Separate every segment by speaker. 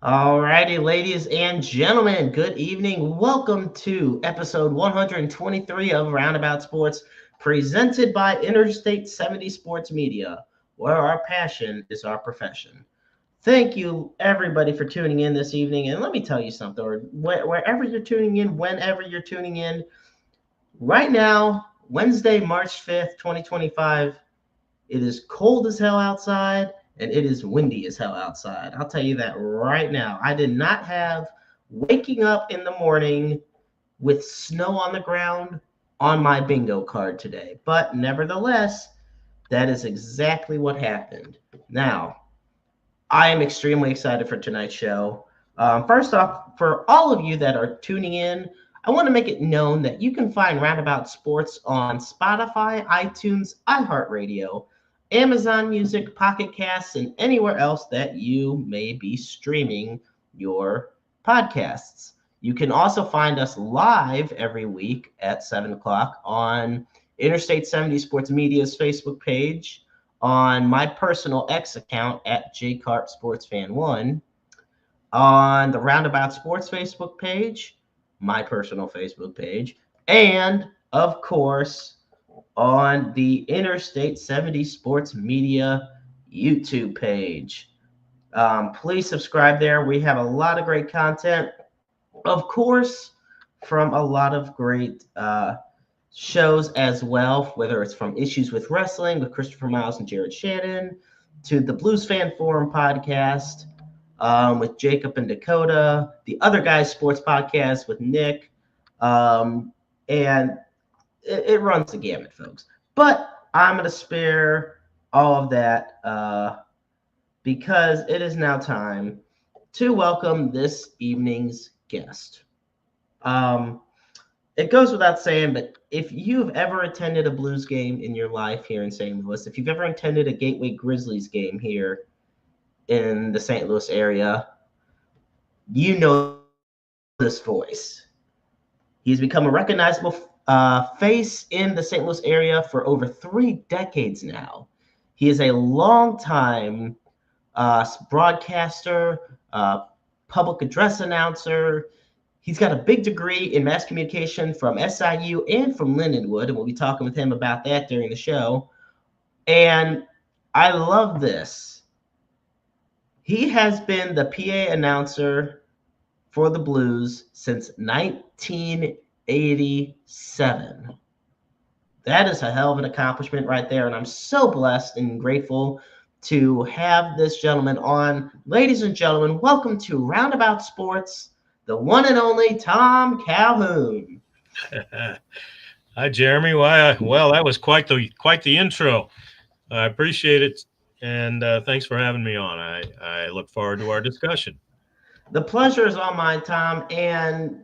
Speaker 1: Alrighty, ladies and gentlemen, good evening. Welcome to episode 123 of Roundabout Sports, presented by Interstate 70 Sports Media, where our passion is our profession. Thank you, everybody, for tuning in this evening. And let me tell you something, or wherever you're tuning in, whenever you're tuning in, right now, Wednesday, March 5th, 2025, it is cold as hell outside and it is windy as hell outside. I'll tell you that right now. I did not have waking up in the morning with snow on the ground on my bingo card today. But nevertheless, that is exactly what happened. Now, I am extremely excited for tonight's show. First off, for all of you that are tuning in, I want to make it known that you can find Roundabout Sports on Spotify, iTunes, iHeartRadio, Amazon Music, Pocket Casts, and anywhere else that you may be streaming your podcasts. You can also find us live every week at 7 o'clock on Interstate 70 Sports Media's Facebook page, on my personal X account at Karp Sports Fan 1, on the Roundabout Sports Facebook page, my personal Facebook page, and of course on the Interstate 70 Sports Media YouTube page. Please subscribe there. We have a lot of great content, of course, from a lot of great shows as well, whether it's from Issues with Wrestling with Christopher Miles and Jared Shannon, to the Blues Fan Forum podcast with Jacob and Dakota, the Other Guys Sports podcast with Nick, and it runs the gamut, folks. But I'm going to spare all of that because it is now time to welcome this evening's guest. It goes without saying, but if you've ever attended a Blues game in your life here in St. Louis, if you've ever attended a Gateway Grizzlies game here in the St. Louis area, you know this voice. He's become a recognizable face in the St. Louis area for over 3 decades now. He is a longtime broadcaster, public address announcer. He's got a big degree in mass communication from SIU and from Lindenwood, and we'll be talking with him about that during the show. And I love this. He has been the PA announcer for the Blues since 1987. That is a hell of an accomplishment right there, and I'm so blessed and grateful to have this gentleman on. Ladies and gentlemen, welcome to Roundabout Sports, the one and only Tom Calhoun.
Speaker 2: Hi, Jeremy. Well, that was quite the intro. I appreciate it, and thanks for having me on. I look forward to our discussion.
Speaker 1: The pleasure is all mine, Tom, and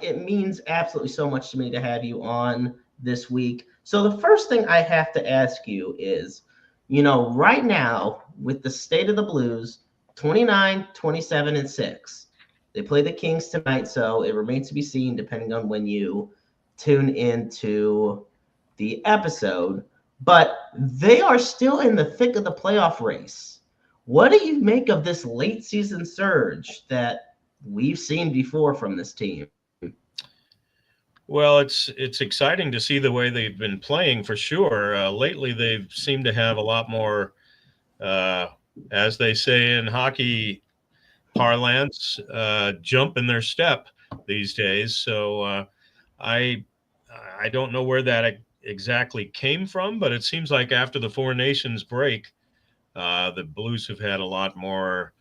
Speaker 1: it means absolutely so much to me to have you on this week. So the first thing I have to ask you is, right now with the state of the Blues, 29, 27, and 6. They play the Kings tonight, so it remains to be seen depending on when you tune into the episode. But they are still in the thick of the playoff race. What do you make of this late season surge that we've seen before from this team?
Speaker 2: Well, it's exciting to see the way they've been playing for sure. Lately, they've seemed to have a lot more, as they say in hockey parlance, jump in their step these days. So I don't know where that exactly came from, but it seems like after the Four Nations break, the Blues have had a lot more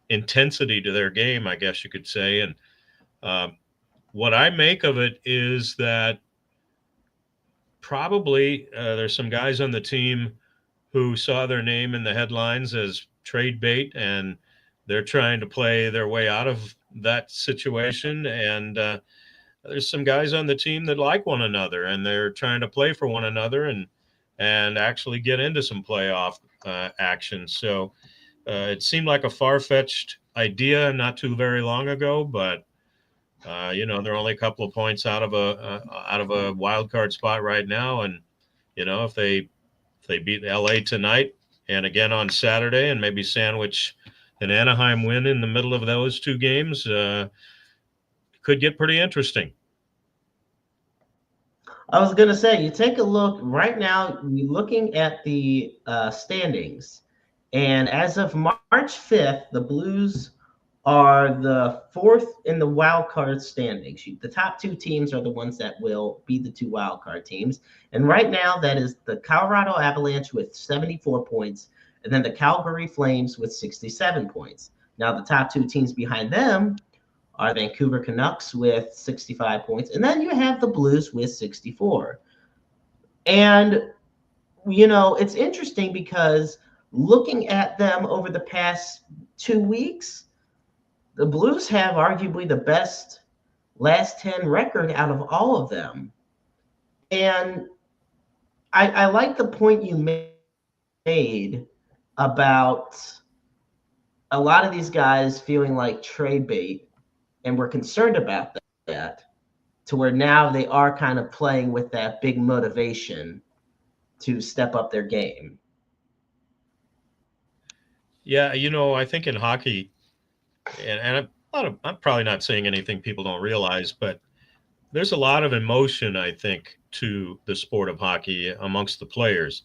Speaker 2: intensity to their game, I guess you could say. And what I make of it is that probably there's some guys on the team who saw their name in the headlines as trade bait, and they're trying to play their way out of that situation. And there's some guys on the team that like one another, and they're trying to play for one another and actually get into some playoff action. So it seemed like a far-fetched idea not too very long ago, but they're only a couple of points out of a wild card spot right now, and if they beat LA tonight and again on Saturday and maybe sandwich an Anaheim win in the middle of those two games could get pretty interesting.
Speaker 1: I was going to say, you take a look right now, you're looking at the standings. And as of March 5th, the Blues are the fourth in the wild card standings. The top two teams are the ones that will be the two wild card teams. And right now, that is the Colorado Avalanche with 74 points, and then the Calgary Flames with 67 points. Now, the top two teams behind them are Vancouver Canucks with 65 points, and then you have the Blues with 64. And, it's interesting because looking at them over the past 2 weeks, the Blues have arguably the best last 10 record out of all of them. And I like the point you made about a lot of these guys feeling like trade bait, and we're concerned about that, to where now they are kind of playing with that big motivation to step up their game.
Speaker 2: Yeah, I think in hockey, and I'm probably not saying anything people don't realize, but there's a lot of emotion, I think, to the sport of hockey amongst the players.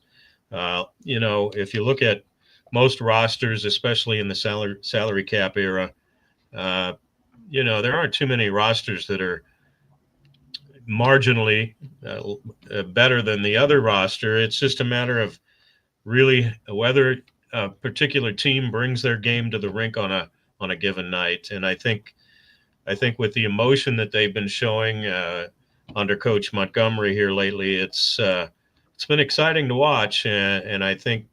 Speaker 2: If you look at most rosters, especially in the salary cap era, there aren't too many rosters that are marginally better than the other roster. It's just a matter of really whether a particular team brings their game to the rink on a given night. And I think with the emotion that they've been showing under Coach Montgomery here lately, it's been exciting to watch. And I think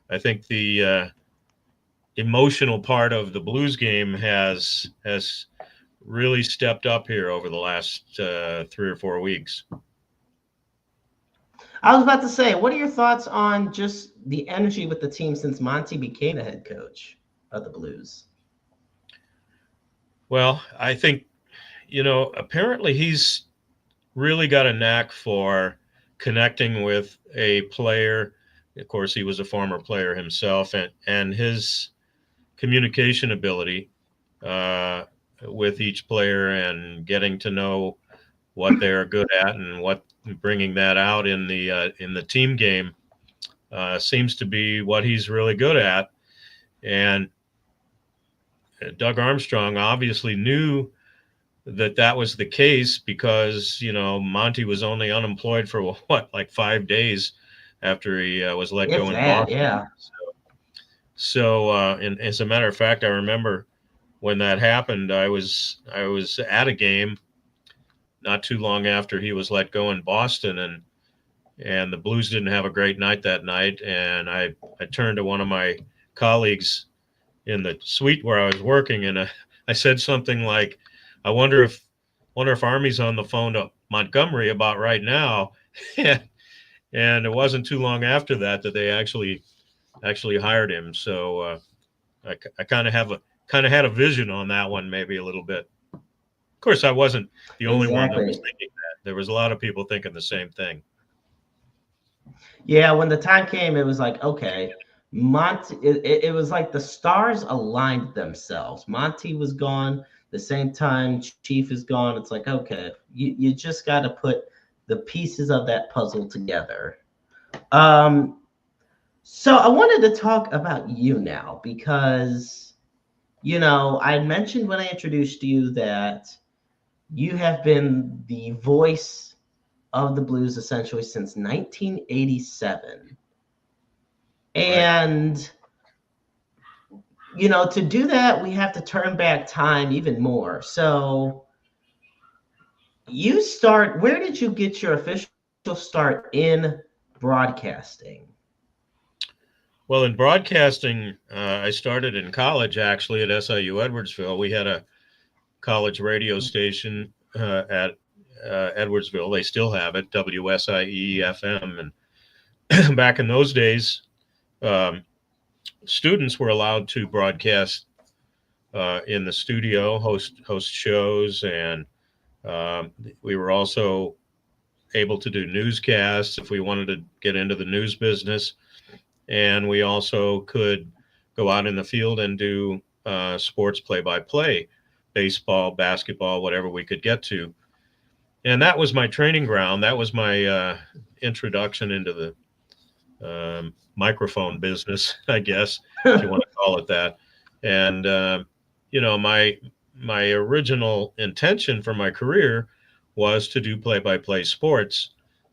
Speaker 2: the emotional part of the Blues game has really stepped up here over the last 3 or 4 weeks.
Speaker 1: I was about to say, what are your thoughts on just the energy with the team since Monty became the head coach of the Blues?
Speaker 2: Well, I think, apparently he's really got a knack for connecting with a player. Of course, he was a former player himself, and his communication ability with each player and getting to know what they're good at and what bringing that out in the team game seems to be what he's really good at. And Doug Armstrong obviously knew that was the case because, Monty was only unemployed for like 5 days after he was let go in Boston.
Speaker 1: Yeah.
Speaker 2: And as a matter of fact, I remember when that happened, I was at a game not too long after he was let go in Boston, and the Blues didn't have a great night that night. And I turned to one of my colleagues in the suite where I was working, and I said something like, I wonder if Army's on the phone to Montgomery about right now. And it wasn't too long after that they actually hired him. So I kind of had a vision on that one, maybe a little bit. Of course, I wasn't the only one that was thinking that. There was a lot of people thinking the same thing.
Speaker 1: Yeah, when the time came, it was like, okay, Monty. It was like the stars aligned themselves. Monty was gone. The same time Chief is gone. It's like, okay, you just got to put the pieces of that puzzle together. So I wanted to talk about you now because, I mentioned when I introduced you that you have been the voice of the Blues essentially since 1987. And, to do that, we have to turn back time even more. So where did you get your official start in broadcasting?
Speaker 2: Well, in broadcasting, I started in college, actually, at SIU Edwardsville. We had a college radio station at Edwardsville. They still have it, WSIE-FM. And back in those days, students were allowed to broadcast in the studio, host shows, and we were also able to do newscasts if we wanted to get into the news business. And we also could go out in the field and do sports play-by-play, baseball, basketball, whatever we could get to. And that was my training ground. That was my introduction into the microphone business, I guess, if you want to call it that. And my original intention for my career was to do play-by-play sports,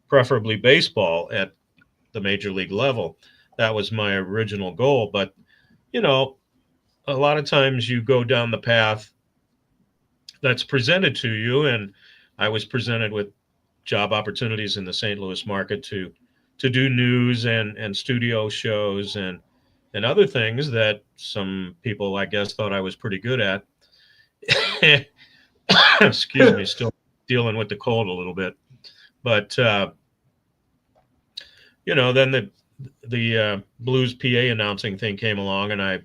Speaker 2: preferably baseball at the major league level. That was my original goal. But you know, a lot of times you go down the path that's presented to you, and I was presented with job opportunities in the St. Louis market to do news and studio shows and other things that some people, I guess, thought I was pretty good at. Excuse me, still dealing with the cold a little bit. But then the blues PA announcing thing came along, and I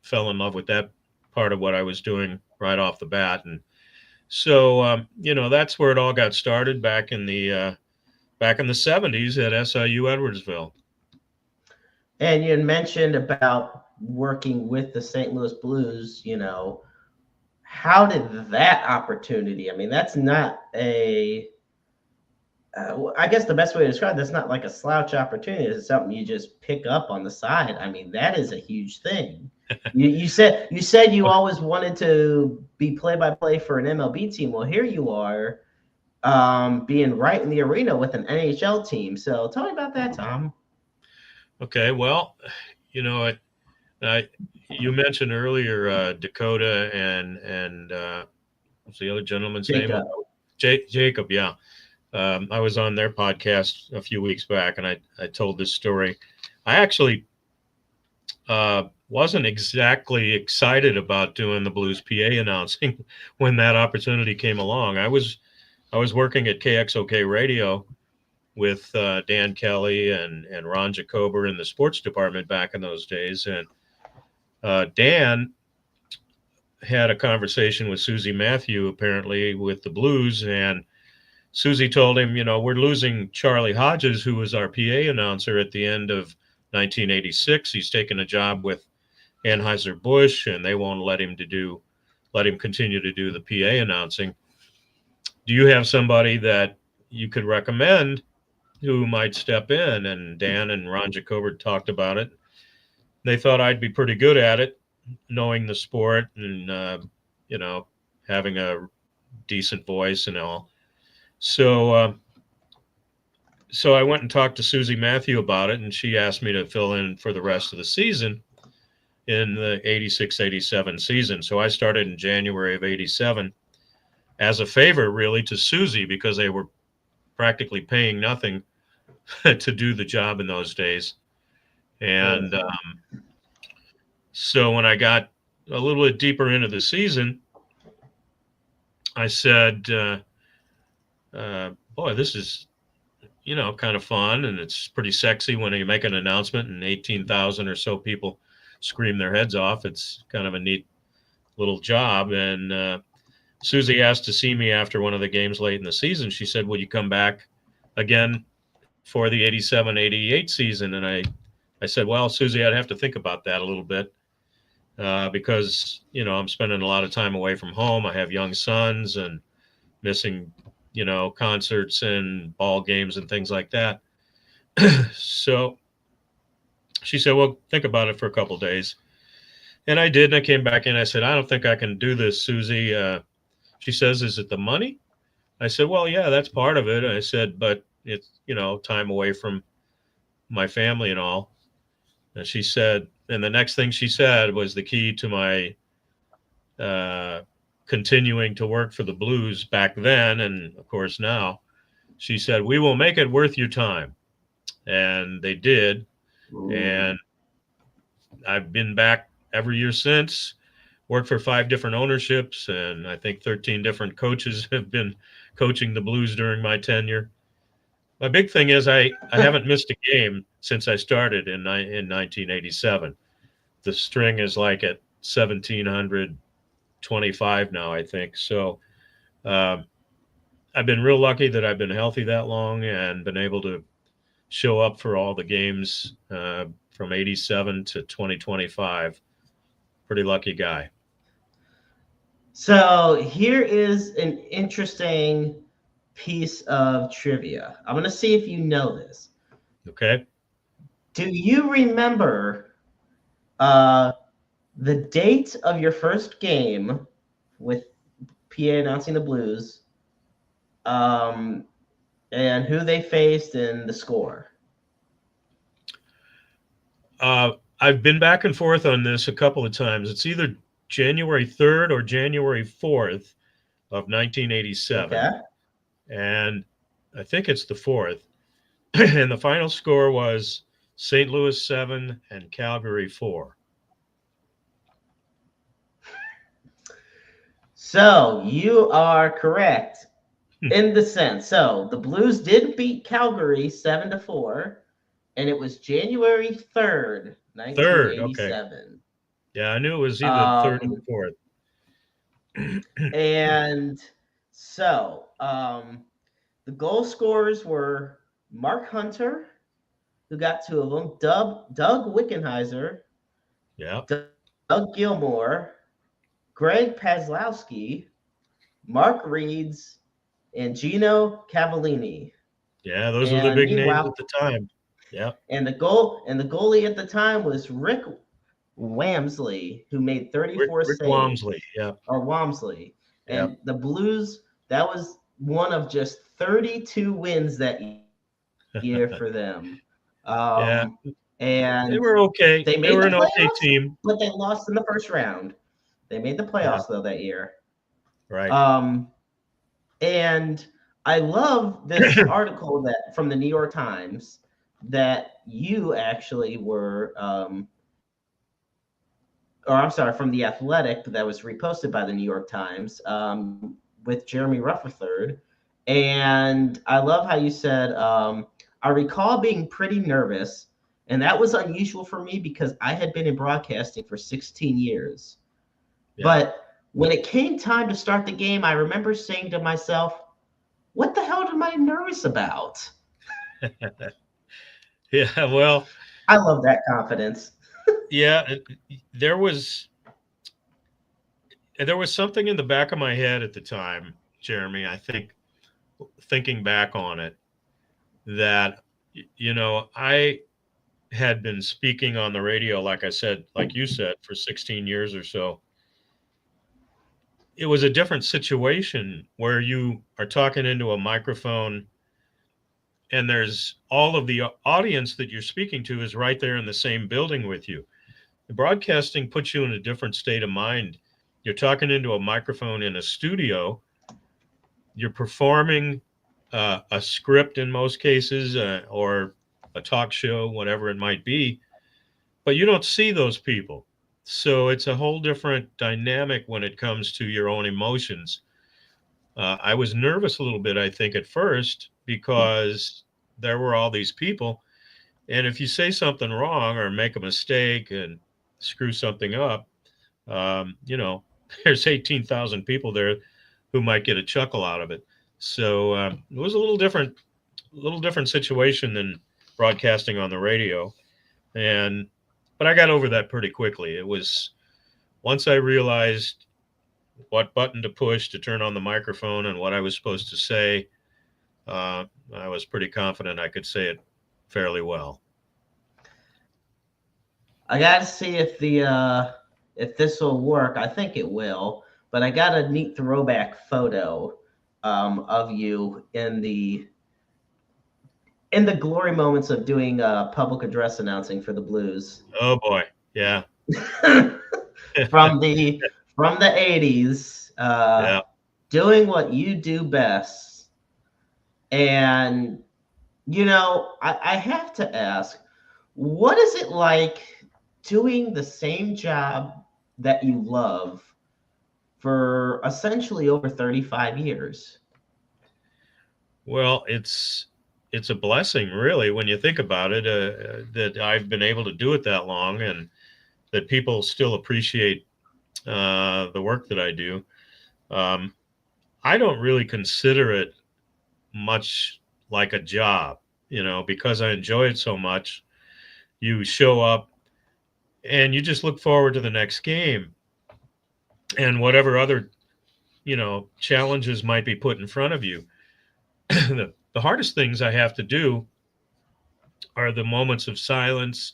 Speaker 2: fell in love with that part of what I was doing right off the bat. And so that's where it all got started back in the 70s at SIU Edwardsville.
Speaker 1: And you mentioned about working with the St. Louis Blues. How did that opportunity? I mean, that's not I guess the best way to describe that's not like a slouch opportunity. It's something you just pick up on the side. I mean, that is a huge thing. You said you always wanted to be play-by-play for an MLB team. Well, here you are, being right in the arena with an NHL team. So tell me about that, Tom.
Speaker 2: Okay, well, you mentioned earlier Dakota and what's the other gentleman's
Speaker 1: Jacob.
Speaker 2: name? Jacob, yeah. I was on their podcast a few weeks back, and I told this story. I actually wasn't exactly excited about doing the Blues PA announcing when that opportunity came along. I was working at KXOK Radio with Dan Kelly and Ron Jacober in the sports department back in those days, and Dan had a conversation with Susie Matthew apparently with the Blues, and Susie told him, we're losing Charlie Hodges, who was our PA announcer at the end of 1986. He's taken a job with Anheuser-Busch, and they won't let him continue to do the PA announcing. Do you have somebody that you could recommend who might step in? And Dan and Ron Jacober talked about it. They thought I'd be pretty good at it, knowing the sport and, having a decent voice and all. So I went and talked to Susie Matthew about it, and she asked me to fill in for the rest of the season in the 86-87 season. So I started in January of 87 as a favor, really, to Susie, because they were practically paying nothing to do the job in those days. And so when I got a little bit deeper into the season, I said, boy, this is, kind of fun, and it's pretty sexy when you make an announcement and 18,000 or so people scream their heads off. It's kind of a neat little job. And Susie asked to see me after one of the games late in the season. She said, "Will you come back again for the 87-88 season?" And I said, "Well, Susie, I'd have to think about that a little bit because, I'm spending a lot of time away from home. I have young sons and missing concerts and ball games and things like that." So she said, "Well, think about it for a couple of days." And I did. And I came back in. I said, "I don't think I can do this, Susie." She says, "Is it the money?" I said, "Well, yeah, that's part of it." I said, "But it's, time away from my family and all." And she said, and the next thing she said was the key to my continuing to work for the Blues back then, and of course now. She said, "We will make it worth your time." And they did. Ooh. And I've been back every year since, worked for 5 different ownerships, and I think 13 different coaches have been coaching the Blues during my tenure. My big thing is I haven't missed a game since I started in 1987. The string is like at 1,725 now, I think. So I've been real lucky that I've been healthy that long and been able to show up for all the games from 87 to 2025. Pretty lucky guy.
Speaker 1: So here is an interesting piece of trivia. I'm going to see if you know this.
Speaker 2: Okay.
Speaker 1: Do you remember uh, the date of your first game with PA announcing the Blues, and who they faced and the score?
Speaker 2: I've been back and forth on this a couple of times. It's either January 3rd or January 4th of 1987.
Speaker 1: Okay.
Speaker 2: And I think it's the 4th. And the final score was St. Louis 7 and Calgary 4.
Speaker 1: So you are correct in the sense. So the Blues did beat Calgary 7-4, and it was January 3rd,
Speaker 2: Third, okay.
Speaker 1: 1987.
Speaker 2: Yeah, I knew it was either the 3rd or the 4th.
Speaker 1: And so the goal scorers were Mark Hunter, who got 2 of them, Doug Wickenheiser,
Speaker 2: Yeah.
Speaker 1: Doug Gilmore, Greg Paslowski, Mark Reeds, and Gino Cavallini.
Speaker 2: Yeah, those were the
Speaker 1: And
Speaker 2: big names
Speaker 1: meanwhile,
Speaker 2: at the time. Yeah.
Speaker 1: and the goalie at the time was Rick Wamsley, who made 34
Speaker 2: Rick
Speaker 1: saves.
Speaker 2: Walmsley. Yeah.
Speaker 1: Or Wamsley.
Speaker 2: Yeah.
Speaker 1: And the Blues, that was one of just 32 wins that year for them.
Speaker 2: Yeah.
Speaker 1: And
Speaker 2: They were okay.
Speaker 1: they
Speaker 2: They
Speaker 1: made
Speaker 2: were
Speaker 1: the
Speaker 2: an okay
Speaker 1: playoffs,
Speaker 2: team.
Speaker 1: but they lost in the first round. They made the playoffs though that year.
Speaker 2: Right.
Speaker 1: And I love this article that from the New York Times that you actually were, or I'm sorry, from the Athletic that was reposted by the New York Times with Jeremy Rutherford. And I love how you said, I recall being pretty nervous, and that was unusual for me because I had been in broadcasting for 16 years.
Speaker 2: Yeah.
Speaker 1: But when it came time to start the game, I remember saying to myself, what the hell am I nervous about?
Speaker 2: Yeah, well,
Speaker 1: I love that confidence.
Speaker 2: yeah, there was something in the back of my head at the time, Jeremy, I think, thinking back on it, that I had been speaking on the radio, like I said, like you said, for 16 years or so. It was a different situation where you are talking into a microphone and there's all of the audience that you're speaking to is right there in the same building with you. The broadcasting puts you in a different state of mind. You're talking into a microphone in a studio. You're performing a script in most cases, or a talk show, whatever it might be, but you don't see those people. So it's a whole different dynamic when it comes to your own emotions. I was nervous a little bit, I think, at first because there were all these people. And if you say something wrong or make a mistake and screw something up, there's 18,000 people there who might get a chuckle out of it. So it was a little different situation than broadcasting on the radio. But I got over that pretty quickly. It was once I realized what button to push to turn on the microphone and what I was supposed to say, I was pretty confident I could say it fairly well.
Speaker 1: I got to see if this will work. I think it will, but I got a neat throwback photo of you in the glory moments of doing public address announcing for the Blues.
Speaker 2: Oh boy, yeah.
Speaker 1: from the 80s,
Speaker 2: Yeah.
Speaker 1: doing what you do best. And I have to ask, what is it like doing the same job that you love for essentially over 35 years?
Speaker 2: Well, it's a blessing, really, when you think about it, that I've been able to do it that long, and that people still appreciate the work that I do. I don't really consider it much like a job, because I enjoy it so much. you show up and you just look forward to the next game and whatever other, challenges might be put in front of you. The hardest things I have to do are the moments of silence,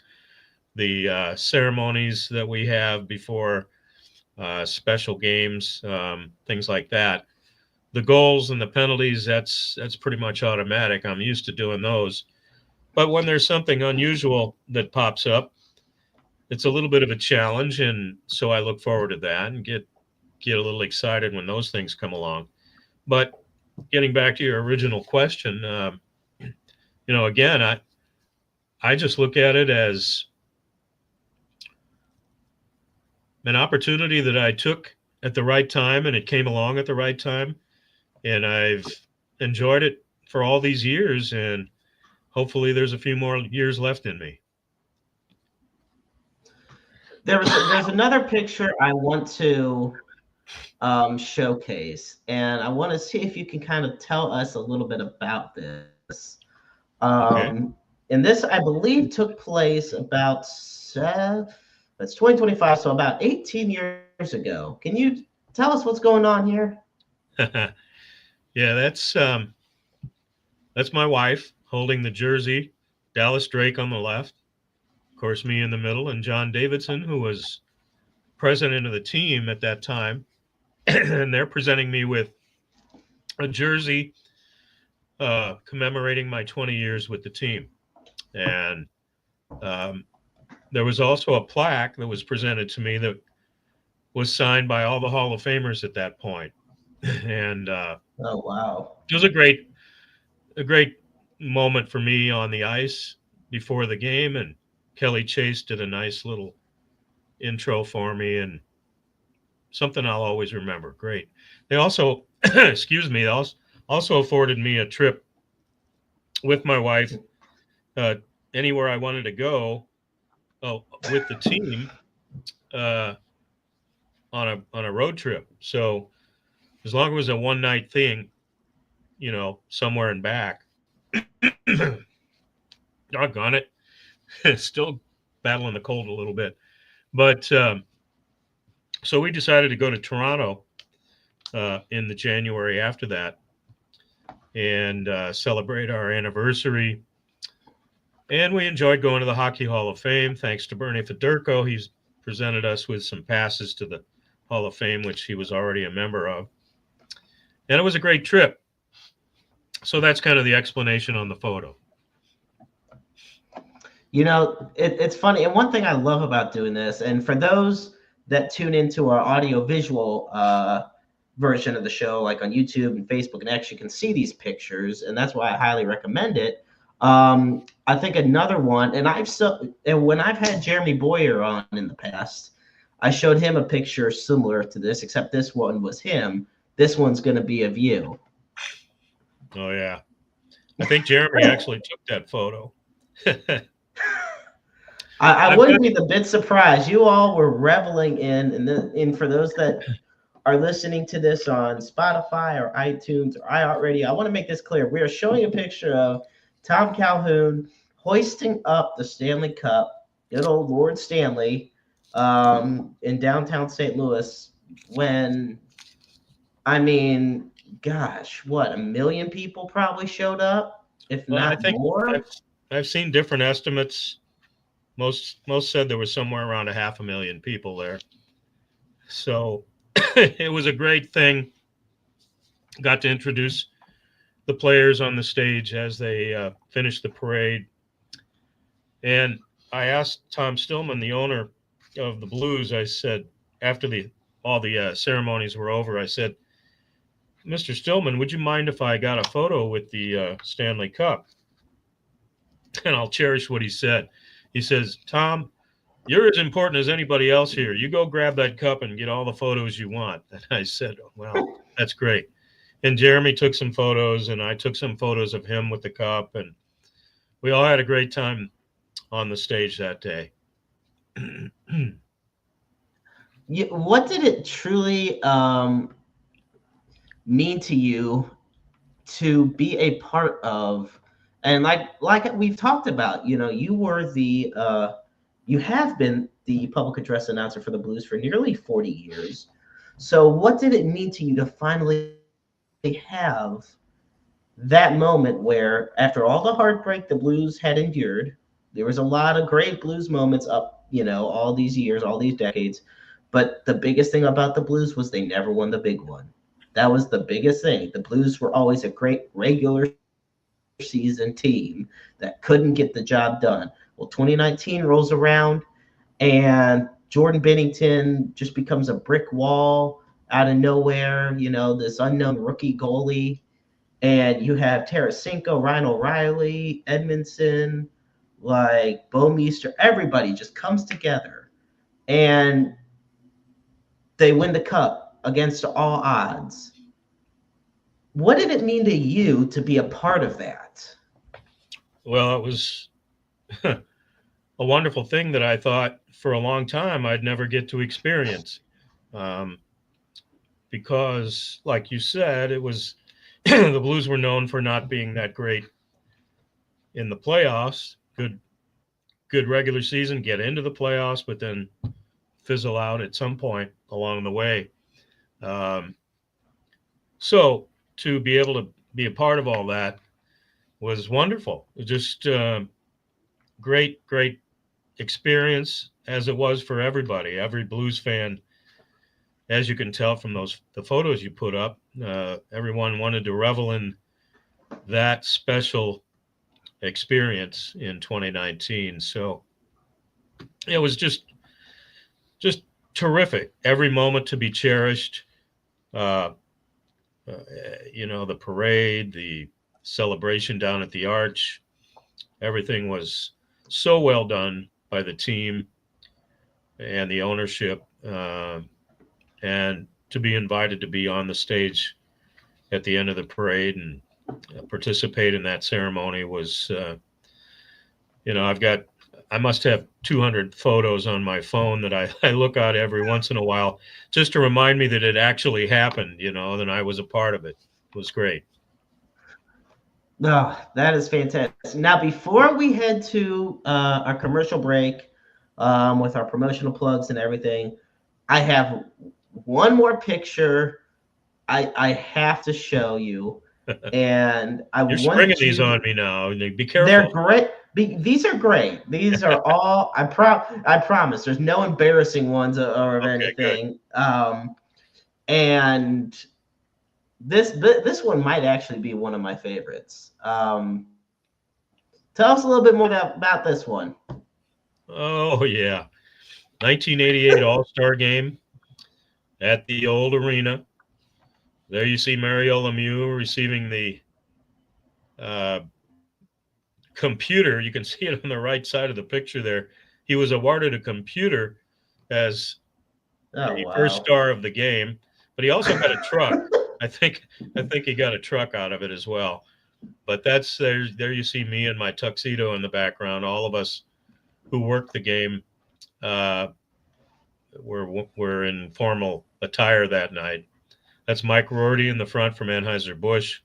Speaker 2: the ceremonies that we have before special games, things like that. The goals and the penalties, that's pretty much automatic. I'm used to doing those. But when there's something unusual that pops up, it's a little bit of a challenge, and so I look forward to that and get a little excited when those things come along. But getting back to your original question, again, I just look at it as an opportunity that I took at the right time, and it came along at the right time, and I've enjoyed it for all these years, and hopefully there's a few more years left in me.
Speaker 1: There's another picture I want to showcase, and I want to see if you can kind of tell us a little bit about this.
Speaker 2: Okay.
Speaker 1: And this, I believe, took place about that's 2025, so about 18 years ago. Can you tell us what's going on here?
Speaker 2: Yeah, that's my wife holding the jersey, Dallas Drake on the left, of course me in the middle, and John Davidson, who was president of the team at that time. And they're presenting me with a jersey commemorating my 20 years with the team. And um, there was also a plaque that was presented to me that was signed by all the Hall of Famers at that point. And
Speaker 1: Oh, wow.
Speaker 2: it was a great moment for me on the ice before the game. And Kelly Chase did a nice little intro for me, and something I'll always remember. Great. They also, excuse me, also afforded me a trip with my wife uh, anywhere I wanted to go with the team uh, on a road trip. So as long as it was a one night thing, somewhere and back, doggone it, still battling the cold a little bit. But so we decided to go to Toronto in the January after that and celebrate our anniversary. And we enjoyed going to the Hockey Hall of Fame. Thanks to Bernie Federko, he's presented us with some passes to the Hall of Fame, which he was already a member of. And it was a great trip. So that's kind of the explanation on the photo.
Speaker 1: It's funny. And one thing I love about doing this, and for those that tune into our audio visual version of the show, like on YouTube and Facebook, and actually can see these pictures, and that's why I highly recommend it. I think another one, and when I've had Jeremy Boyer on in the past, I showed him a picture similar to this, except this one was him. This one's going to be of you.
Speaker 2: Oh, yeah. I think Jeremy actually took that photo.
Speaker 1: I wouldn't be the bit surprised. You all were reveling in for those that are listening to this on Spotify or iTunes or iHeartRadio, I want to make this clear. We are showing a picture of Tom Calhoun hoisting up the Stanley Cup, good old Lord Stanley, in downtown St. Louis when, gosh, what, 1 million people probably showed up, if not
Speaker 2: I think
Speaker 1: more?
Speaker 2: I've seen different estimates. Most said there was somewhere around 500,000 people there. So it was a great thing. Got to introduce the players on the stage as they finished the parade. And I asked Tom Stillman, the owner of the Blues, I said, after all the ceremonies were over, I said, Mr. Stillman, would you mind if I got a photo with the Stanley Cup? And I'll cherish what he said. He says, Tom, you're as important as anybody else here. You go grab that cup and get all the photos you want. And I said, well, that's great. And Jeremy took some photos, and I took some photos of him with the cup, and we all had a great time on the stage that day.
Speaker 1: What did it truly mean to you to be a part of And like we've talked about, you were you have been the public address announcer for the Blues for nearly 40 years. So what did it mean to you to finally have that moment where, after all the heartbreak the Blues had endured, there was a lot of great Blues moments up, all these years, all these decades, but the biggest thing about the Blues was they never won the big one. That was the biggest thing. The Blues were always a great regular season team that couldn't get the job done. Well, 2019 rolls around, and Jordan Bennington just becomes a brick wall out of nowhere, this unknown rookie goalie. And you have Tarasenko, Ryan O'Reilly, Edmondson, like Bo Meester, everybody just comes together and they win the cup against all odds. What did it mean to you to be a part of that?
Speaker 2: Well, it was a wonderful thing that I thought for a long time I'd never get to experience. Um, because, like you said, it was the Blues were known for not being that great in the playoffs. Good regular season, get into the playoffs, but then fizzle out at some point along the way. Um, so to be able to be a part of all that was wonderful. Just great experience, as it was for everybody. Every Blues fan, as you can tell from the photos you put up, everyone wanted to revel in that special experience in 2019. So it was just terrific. Every moment to be cherished. Uh, the parade, the celebration down at the Arch, everything was so well done by the team and the ownership. And to be invited to be on the stage at the end of the parade and participate in that ceremony was, I must have 200 photos on my phone that I look at every once in a while just to remind me that it actually happened, that I was a part of it. It was great.
Speaker 1: Oh, that is fantastic. Now, before we head to our commercial break with our promotional plugs and everything, I have one more picture I have to show you, and I
Speaker 2: You're springing
Speaker 1: want
Speaker 2: these
Speaker 1: you.
Speaker 2: on me now. Be
Speaker 1: They're
Speaker 2: careful.
Speaker 1: great. These are great. These are all. I promise. There's no embarrassing ones or of
Speaker 2: Okay, good.
Speaker 1: anything. And this one might actually be one of my favorites. Tell us a little bit more about this one.
Speaker 2: Oh, yeah. 1988 All-Star game at the old arena. There you see Mario Lemieux receiving the uh, computer. You can see it on the right side of the picture there. He was awarded a computer as
Speaker 1: Oh
Speaker 2: the first
Speaker 1: wow.
Speaker 2: star of the game, but he also got a truck. I think I think he got a truck out of it as well. But there you see me in my tuxedo in the background. All of us who worked the game uh, were in formal attire that night. That's Mike Rorty in the front from Anheuser-Busch,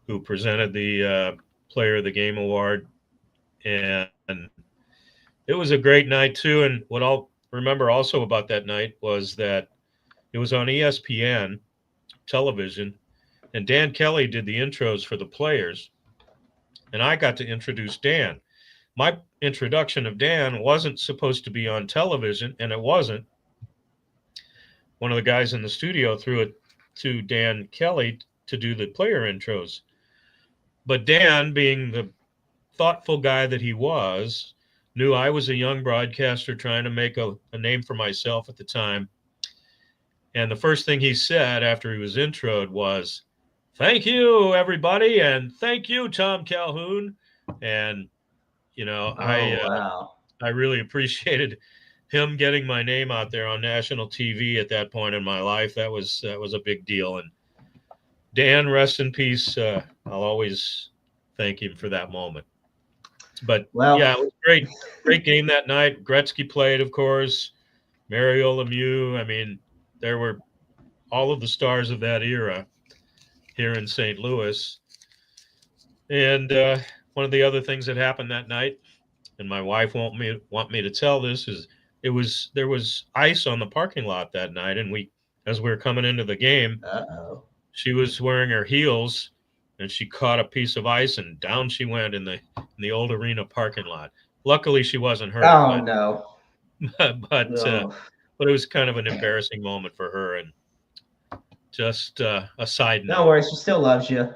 Speaker 2: who presented the Player of the Game award. And it was a great night, too. And what I'll remember also about that night was that it was on ESPN television, and Dan Kelly did the intros for the players. And I got to introduce Dan. My introduction of Dan wasn't supposed to be on television, and it wasn't. One of the guys in the studio threw it to Dan Kelly to do the player intros. But Dan, being the thoughtful guy that he was, knew I was a young broadcaster trying to make a name for myself at the time. And the first thing he said after he was introed was, "Thank you, everybody, and thank you, Tom Calhoun." And
Speaker 1: Oh wow.
Speaker 2: I really appreciated him getting my name out there on national TV at that point in my life. That was a big deal. And Dan, rest in peace. I'll always thank him for that moment. But
Speaker 1: Well,
Speaker 2: yeah, it was great game that night. Gretzky played, of course. Mario Lemieux. I mean, there were all of the stars of that era here in St. Louis. And one of the other things that happened that night, and my wife won't want me to tell this, is there was ice on the parking lot that night, and as we were coming into the game,
Speaker 1: Uh-oh.
Speaker 2: she was wearing her heels, and she caught a piece of ice, and down she went in the old arena parking lot. Luckily, she wasn't hurt,
Speaker 1: Oh, no.
Speaker 2: but
Speaker 1: Oh.
Speaker 2: but it was kind of an embarrassing moment for her. And just a side
Speaker 1: No
Speaker 2: note.
Speaker 1: worries. She still loves you.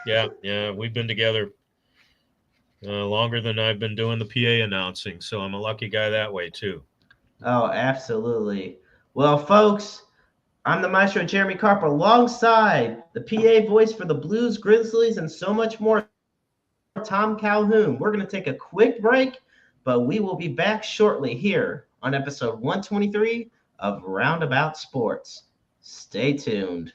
Speaker 2: Yeah, we've been together longer than I've been doing the PA announcing, so I'm a lucky guy that way too.
Speaker 1: Oh, absolutely. Well, folks, I'm the Maestro Jeremy Karp alongside the PA voice for the Blues, Grizzlies, and so much more, Tom Calhoun. We're going to take a quick break, but we will be back shortly here on episode 123 of Roundabout Sports. Stay tuned.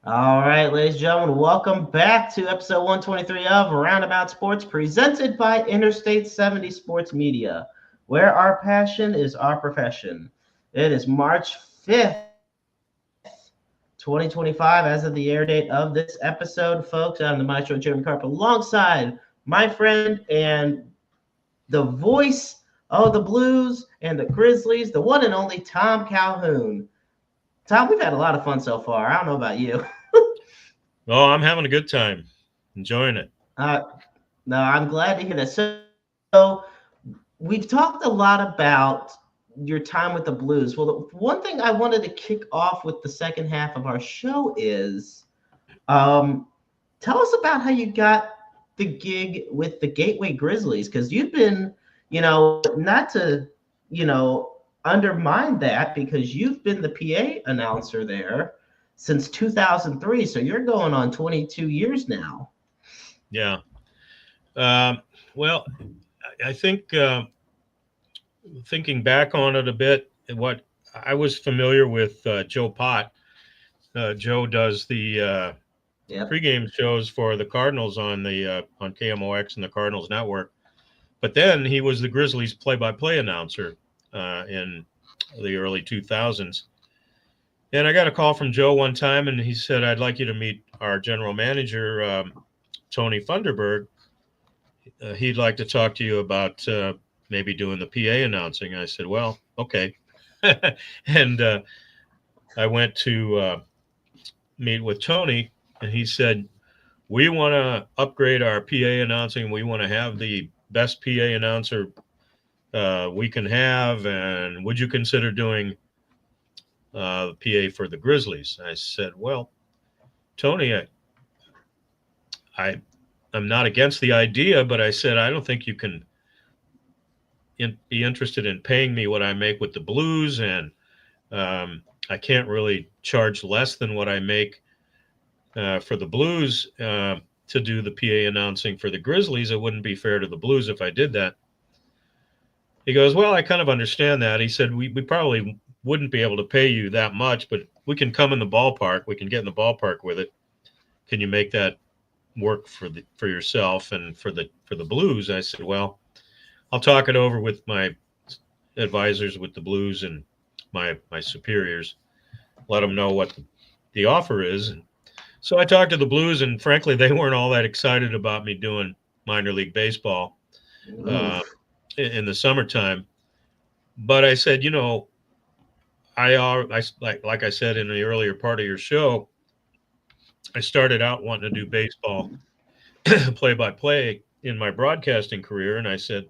Speaker 1: All right, ladies and gentlemen, welcome back to episode 123 of Roundabout Sports, presented by Interstate 70 Sports Media, where our passion is our profession. It is March 5th, 2025, as of the air date of this episode, folks. I'm the Maestro Jeremy Karp alongside my friend and the voice of the Blues and the Grizzlies, the one and only Tom Calhoun. Tom, we've had a lot of fun so far. I don't know about you.
Speaker 2: Oh, I'm having a good time, enjoying it.
Speaker 1: No, I'm glad to hear that. So we've talked a lot about your time with the Blues. Well, the one thing I wanted to kick off with the second half of our show is tell us about how you got the gig with the Gateway Grizzlies, because you've been, not to, undermine that, because you've been the PA announcer there since 2003. So you're going on 22 years now.
Speaker 2: Yeah. Well, I think thinking back on it a bit, what I was familiar with Joe Pott. Joe does the pregame shows for the Cardinals on KMOX and the Cardinals Network. But then he was the Grizzlies play-by-play announcer in the early 2000s. And I got a call from Joe one time, and he said, "I'd like you to meet our general manager, Tony Funderburg. He'd like to talk to you about maybe doing the PA announcing." I said, "Well, okay." And I went to meet with Tony, and he said, "We want to upgrade our PA announcing. We want to have the best PA announcer we can have, and would you consider doing the PA for the Grizzlies?" I said, "Well, Tony, I'm not against the idea, but," I said, "I don't think you can be interested in paying me what I make with the Blues, and I can't really charge less than what I make for the Blues to do the PA announcing for the Grizzlies. It wouldn't be fair to the Blues if I did that." He goes, "Well, I kind of understand that." He said, we probably wouldn't be able to pay you that much, but we can come in the ballpark. We can get in the ballpark with it. Can you make that work for yourself and for the Blues?" I said, "Well, I'll talk it over with my advisors with the Blues and my superiors, let them know what the offer is." And so I talked to the Blues, and frankly, they weren't all that excited about me doing minor league baseball in the summertime. But I said, I like I said in the earlier part of your show, I started out wanting to do baseball play by play in my broadcasting career, and I said,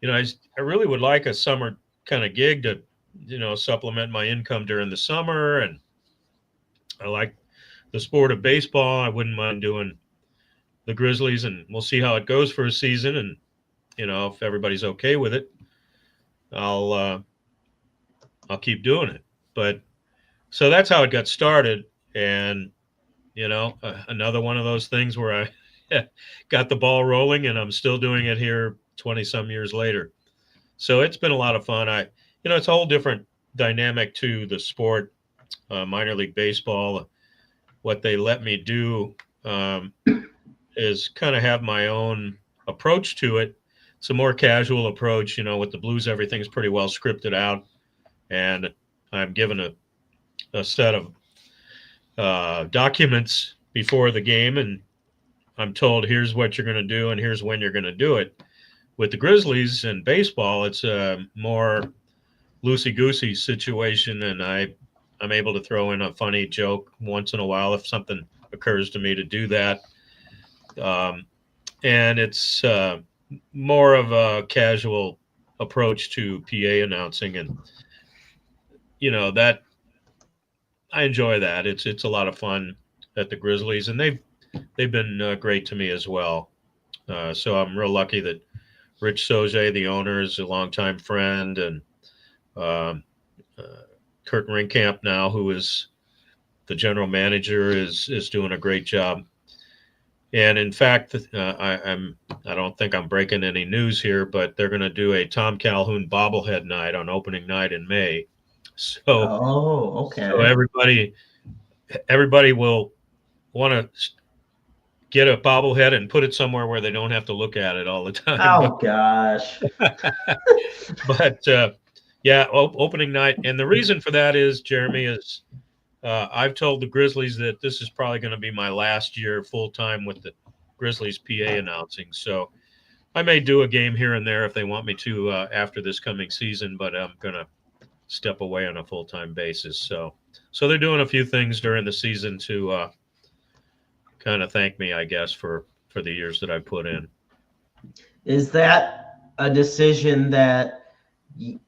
Speaker 2: I really would like a summer kind of gig to, supplement my income during the summer, and I like the sport of baseball. I wouldn't mind doing the Grizzlies, and we'll see how it goes for a season, and if everybody's okay with it, I'll uh, I'll keep doing it. But so that's how it got started, and another one of those things where I got the ball rolling, and I'm still doing it here 20 some years later. So it's been a lot of fun. It's a whole different dynamic to the sport, minor league baseball. What they let me do is kind of have my own approach to it. It's a more casual approach. With the Blues, everything's pretty well scripted out, and I'm given a set of documents before the game, and I'm told here's what you're going to do and here's when you're going to do it. With the Grizzlies and baseball, it's a more loosey-goosey situation, and I'm able to throw in a funny joke once in a while if something occurs to me to do that. And it's more of a casual approach to PA announcing, and that I enjoy that. It's a lot of fun at the Grizzlies, and they've been great to me as well. So I'm real lucky that Rich Soje, the owner, is a longtime friend, and um, Kurt Ringkamp now, who is the general manager, is doing a great job. And in fact, I don't think I'm breaking any news here, but they're going to do a Tom Calhoun bobblehead night on opening night in May. So
Speaker 1: Oh,
Speaker 2: so
Speaker 1: okay.
Speaker 2: everybody will want to get a bobblehead and put it somewhere where they don't have to look at it all the time.
Speaker 1: Oh gosh.
Speaker 2: But yeah, opening night, and the reason for that is, Jeremy, is I've told the Grizzlies that this is probably going to be my last year full time with the Grizzlies PA announcing. So I may do a game here and there if they want me to after this coming season, but I'm going to step away on a full time basis. So they're doing a few things during the season to kind of thank me, I guess, for the years that I put in.
Speaker 1: Is that a decision that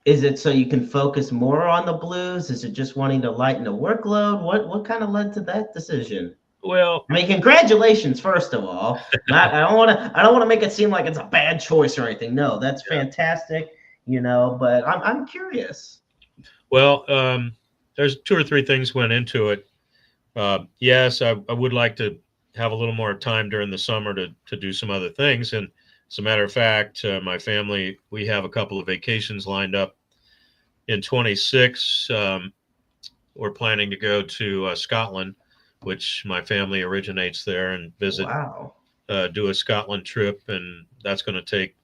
Speaker 1: is it so you can focus more on the Blues? Is it just wanting to lighten the workload? What kind of led to that decision?
Speaker 2: Well,
Speaker 1: I mean, congratulations, first of all. Not I don't want to make it seem like it's a bad choice or anything. No, that's
Speaker 2: yeah.
Speaker 1: fantastic, but I'm curious.
Speaker 2: Well, there's two or three things went into it. Yes, I would like to have a little more time during the summer to do some other things. And as a matter of fact, my family, we have a couple of vacations lined up in 26. We're planning to go to Scotland, which my family originates there, and visit,
Speaker 1: Wow.
Speaker 2: do a Scotland trip. And that's going to take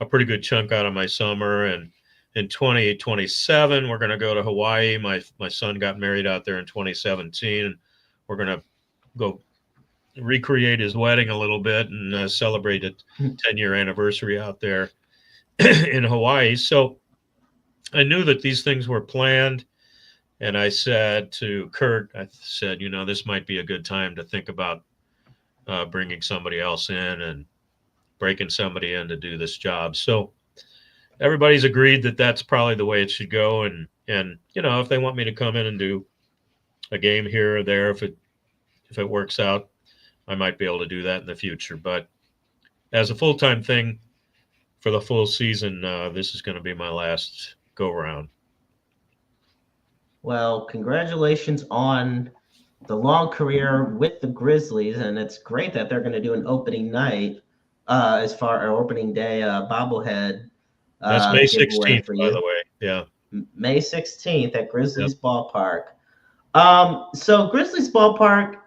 Speaker 2: a pretty good chunk out of my summer. And in 2027, we're going to go to Hawaii. My son got married out there in 2017. And we're going to go recreate his wedding a little bit and celebrate a 10-year anniversary out there in Hawaii. So I knew that these things were planned. And I said to Kurt, I said, this might be a good time to think about bringing somebody else in and breaking somebody in to do this job. So everybody's agreed that that's probably the way it should go. And if they want me to come in and do a game here or there, if it works out, I might be able to do that in the future. But as a full-time thing for the full season, this is going to be my last go round.
Speaker 1: Well, congratulations on the long career with the Grizzlies, and it's great that they're going to do an opening night, as far as opening day bobblehead
Speaker 2: That's May
Speaker 1: giveaway
Speaker 2: 16th,
Speaker 1: for
Speaker 2: by the
Speaker 1: you.
Speaker 2: way. Yeah.
Speaker 1: May 16th at
Speaker 2: Yep.
Speaker 1: Grizzlies Ballpark. So Grizzlies Ballpark,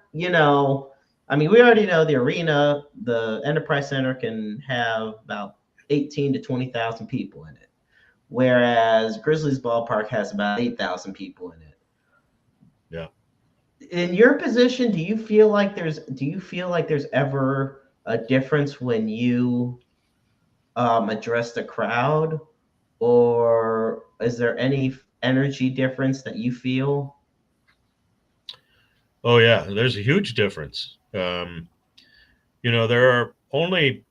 Speaker 1: I mean, we already know the arena, the Enterprise Center can have about 18 to 20,000 people in it, whereas Grizzlies Ballpark has about 8,000 people in it.
Speaker 2: Yeah.
Speaker 1: In your position, do you feel like there's ever a difference when you address the crowd, or is there any energy difference that you feel?
Speaker 2: Oh yeah, there's a huge difference. There are only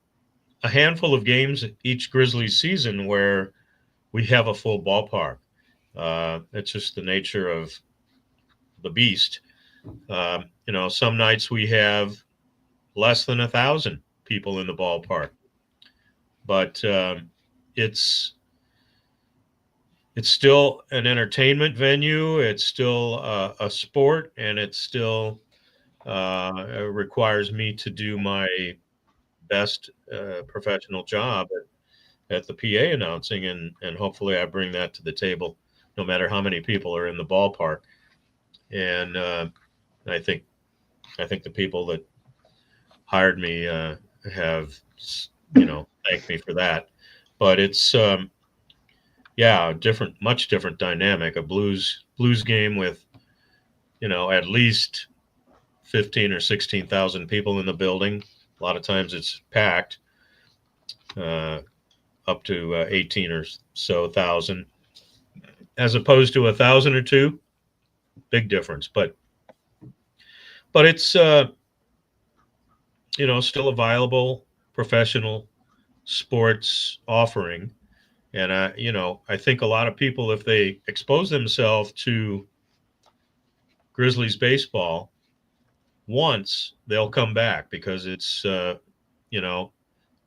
Speaker 2: a handful of games each Grizzlies season where we have a full ballpark. It's just the nature of the beast. Some nights we have less than 1,000 people in the ballpark, but it's it's still an entertainment venue. It's still a sport, and it still requires me to do my best professional job at the PA announcing, and hopefully I bring that to the table, no matter how many people are in the ballpark. And I think the people that hired me have thanked me for that. But it's different, much different dynamic. A blues game with at least 15 or 16,000 people in the building. A lot of times it's packed, up to 18 or so thousand, as opposed to 1,000 or two. Big difference, but it's still a viable professional sports offering. And I think a lot of people, if they expose themselves to Grizzlies baseball once, they'll come back because it's a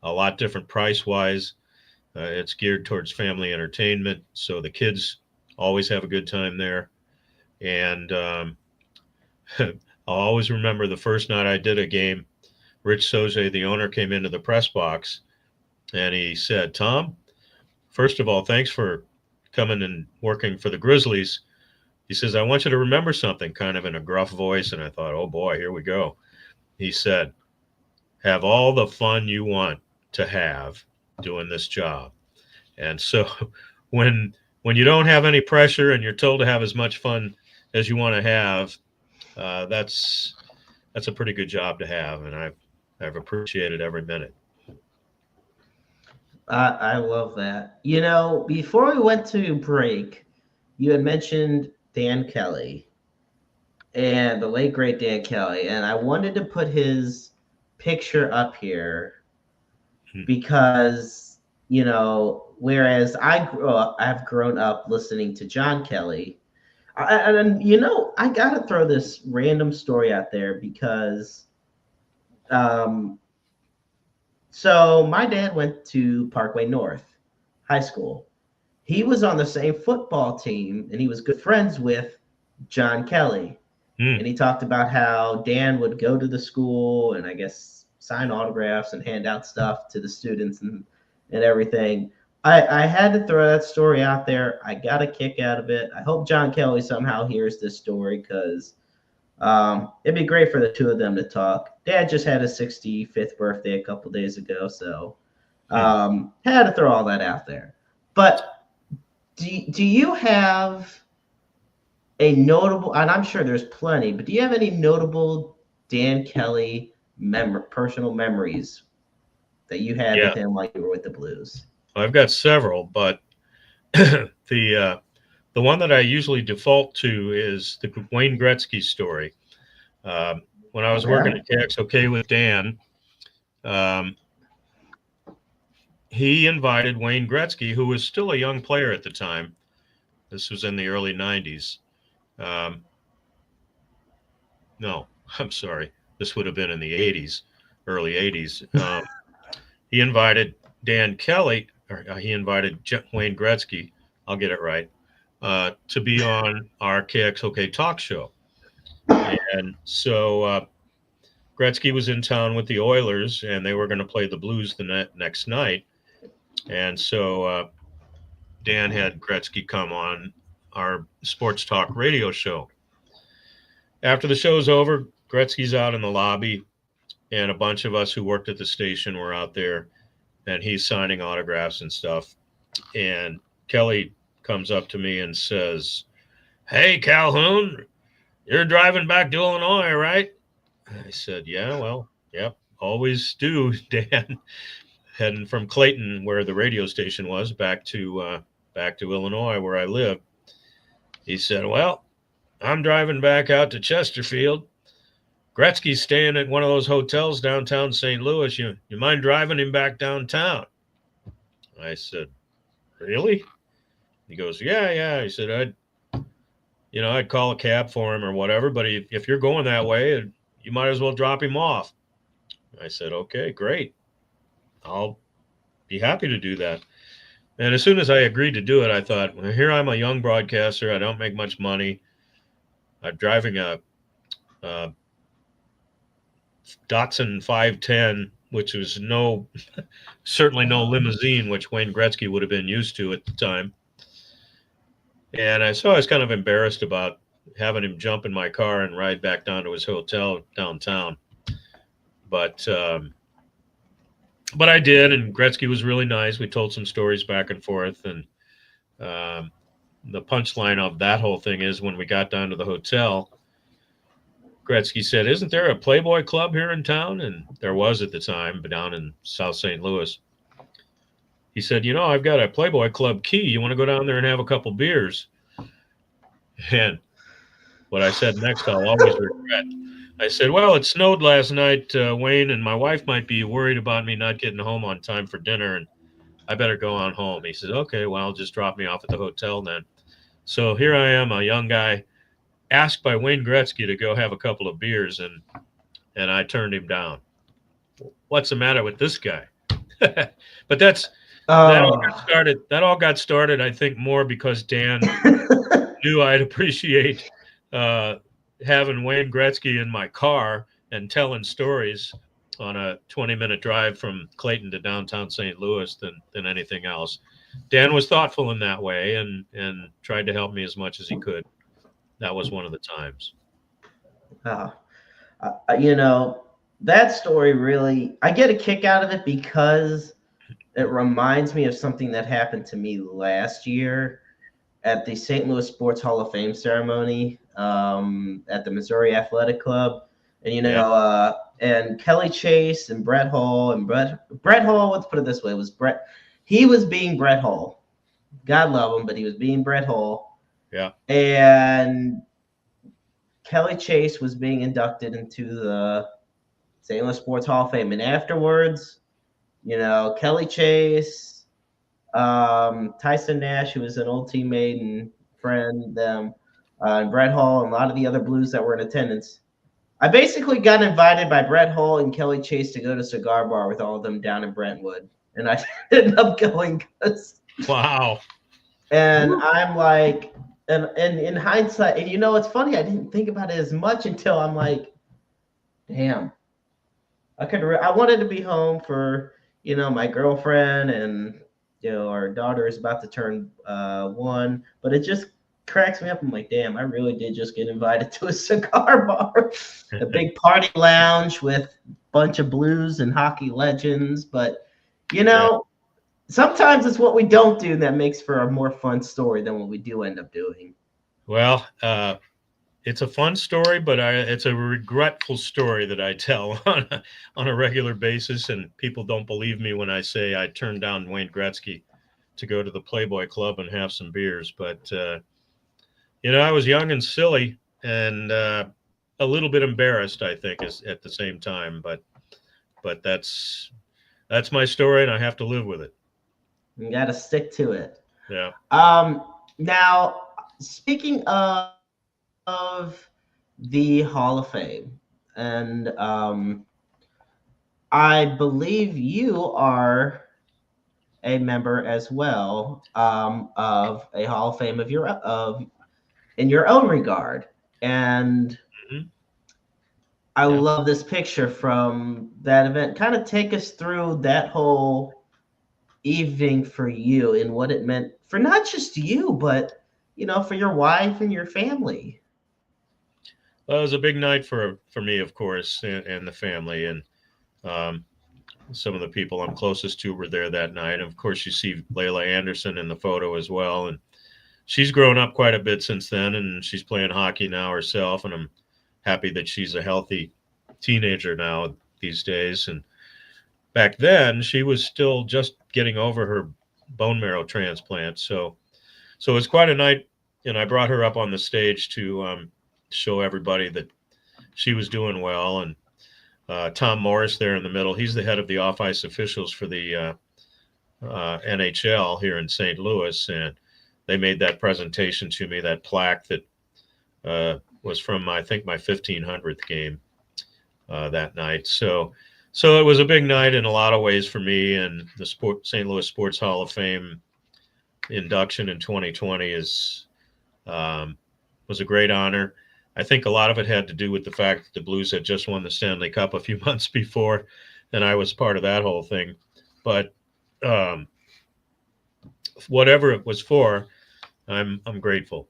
Speaker 2: lot different price wise. It's geared towards family entertainment, so the kids always have a good time there. And I'll always remember the first night I did a game. Rich Soze, the owner, came into the press box and he said, "Tom, first of all, thanks for coming and working for the Grizzlies." He says, "I want you to remember something," kind of in a gruff voice. And I thought, oh boy, here we go. He said, "Have all the fun you want to have doing this job." And so when you don't have any pressure and you're told to have as much fun as you want to have, that's a pretty good job to have, and I've appreciated every minute.
Speaker 1: I love that. Before we went to break, you had mentioned Dan Kelly and the late great Dan Kelly, and I wanted to put his picture up here because whereas I've grown up listening to John Kelly, and I gotta throw this random story out there because, um, so my dad went to Parkway North High School. He was on the same football team, and he was good friends with John Kelly. And he talked about how Dan would go to the school and I guess sign autographs and hand out stuff to the students and everything. I had to throw that story out there. I got a kick out of it. I hope John Kelly somehow hears this story because it'd be great for the two of them to talk. Dad just had his 65th birthday a couple days ago, so had to throw all that out there. But do you have a notable, and I'm sure there's plenty, but do you have any notable Dan Kelly personal memories that you had with him while you were with the Blues?
Speaker 2: I've got several, but the one that I usually default to is the Wayne Gretzky story. When I was working at KXOK with Dan, he invited Wayne Gretzky, who was still a young player at the time. This was in the early 90s. No, I'm sorry. This would have been in the 80s, early 80s. He invited Dan Kelly, or he invited Wayne Gretzky, I'll get it right, to be on our KXOK talk show. And so Gretzky was in town with the Oilers, and they were going to play the Blues the next night. And so Dan had Gretzky come on our sports talk radio show. After the show's over, Gretzky's out in the lobby, and a bunch of us who worked at the station were out there, and he's signing autographs and stuff. And Kelly comes up to me and says, "Hey, Calhoun, you're driving back to Illinois, right?" I said, "Yeah, well, yep, always do, Dan." Heading from Clayton, where the radio station was, back to back to Illinois where I live. He said, well, I'm driving back out to Chesterfield. Gretzky's staying at one of those hotels downtown St. Louis. You mind driving him back downtown? I said, really? He goes, yeah. He said, I'd call a cab for him or whatever, but if you're going that way, you might as well drop him off. I said, okay, great. I'll be happy to do that. And as soon as I agreed to do it, I thought, well, here I'm a young broadcaster. I don't make much money. I'm driving a Datsun 510, which was certainly no limousine, which Wayne Gretzky would have been used to at the time. And I was kind of embarrassed about having him jump in my car and ride back down to his hotel downtown. But I did, and Gretzky was really nice. We told some stories back and forth, and the punchline of that whole thing is when we got down to the hotel, Gretzky said, isn't there a Playboy club here in town? And there was at the time, but down in South St. Louis. He said, I've got a Playboy club key. You want to go down there and have a couple beers? And what I said next, I'll always regret. I said, well, it snowed last night, Wayne, and my wife might be worried about me not getting home on time for dinner, and I better go on home. He said, okay, well, just drop me off at the hotel then. So here I am, a young guy, asked by Wayne Gretzky to go have a couple of beers, and I turned him down. What's the matter with this guy? But that all got started, I think, more because Dan knew I'd appreciate having Wayne Gretzky in my car and telling stories on a 20-minute drive from Clayton to downtown St. Louis than anything else. Dan was thoughtful in that way and tried to help me as much as he could. That was one of the times.
Speaker 1: That story really, I get a kick out of it because it reminds me of something that happened to me last year at the St. Louis Sports Hall of Fame ceremony at the Missouri Athletic Club. And, and Kelly Chase and Brett Hull and Brett Hull, let's put it this way, he was being Brett Hull. God love him, but he was being Brett Hull.
Speaker 2: Yeah.
Speaker 1: And Kelly Chase was being inducted into the St. Louis Sports Hall of Fame. And afterwards, Kelly Chase, Tyson Nash, who was an old teammate and friend, and Brett Hull, and a lot of the other Blues that were in attendance. I basically got invited by Brett Hull and Kelly Chase to go to Cigar Bar with all of them down in Brentwood. And I ended up going.
Speaker 2: Wow.
Speaker 1: And I'm like, and in hindsight, and it's funny, I didn't think about it as much until I'm like, damn, I wanted to be home for, my girlfriend, and, our daughter is about to turn 1, but it just cracks me up. I'm like, damn, I really did just get invited to a cigar bar, a big party lounge with a bunch of Blues and hockey legends. But, sometimes it's what we don't do that makes for a more fun story than what we do end up doing.
Speaker 2: Well, it's a fun story, but it's a regretful story that I tell on a regular basis, and people don't believe me when I say I turned down Wayne Gretzky to go to the Playboy Club and have some beers. But, I was young and silly and a little bit embarrassed, I think, at the same time. But that's my story, and I have to live with it.
Speaker 1: You got to stick to it.
Speaker 2: Yeah.
Speaker 1: Now, speaking of the Hall of Fame, and I believe you are a member as well of a Hall of Fame in your own regard, and I love this picture from that event. Kind of take us through that whole evening for you and what it meant for not just you, but for your wife and your family.
Speaker 2: Well, it was a big night for me, of course, and the family, and some of the people I'm closest to were there that night. And of course, you see Layla Anderson in the photo as well, and she's grown up quite a bit since then, and she's playing hockey now herself, and I'm happy that she's a healthy teenager now these days. And back then, she was still just getting over her bone marrow transplant, so So it was quite a night, and I brought her up on the stage to show everybody that she was doing well. And Tom Morris there in the middle, he's the head of the off-ice officials for the NHL here in St. Louis, and they made that presentation to me, that plaque that was from, I think, my 1500th game that night. So it was a big night in a lot of ways for me, and the St. Louis Sports Hall of Fame induction in 2020 was a great honor. I think a lot of it had to do with the fact that the Blues had just won the Stanley Cup a few months before, and I was part of that whole thing. But whatever it was for, I'm grateful.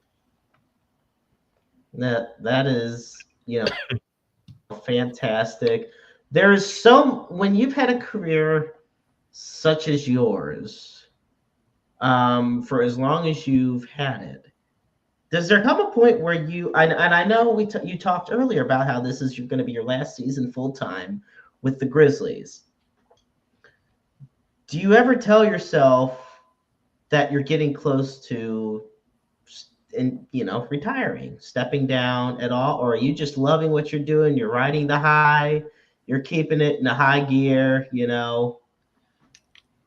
Speaker 1: That is, fantastic. There's when you've had a career such as yours, for as long as you've had it, does there come a point where and I know you talked earlier about how this is going to be your last season full time with the Grizzlies. Do you ever tell yourself that you're getting close to retiring, stepping down at all, or are you just loving what you're doing? You're riding the high, you're keeping it in the high gear,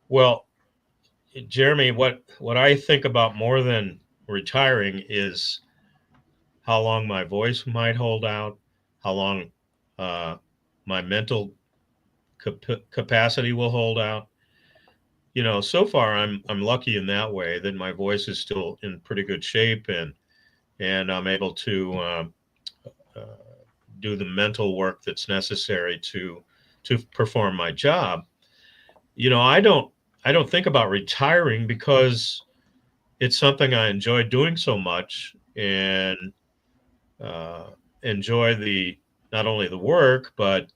Speaker 2: Well, Jeremy, what I think about more than retiring is how long my voice might hold out, how long my mental capacity will hold out. So far I'm lucky in that way that my voice is still in pretty good shape, and I'm able to do the mental work that's necessary to perform my job. I don't think about retiring because it's something I enjoy doing so much, and enjoy not only the work, but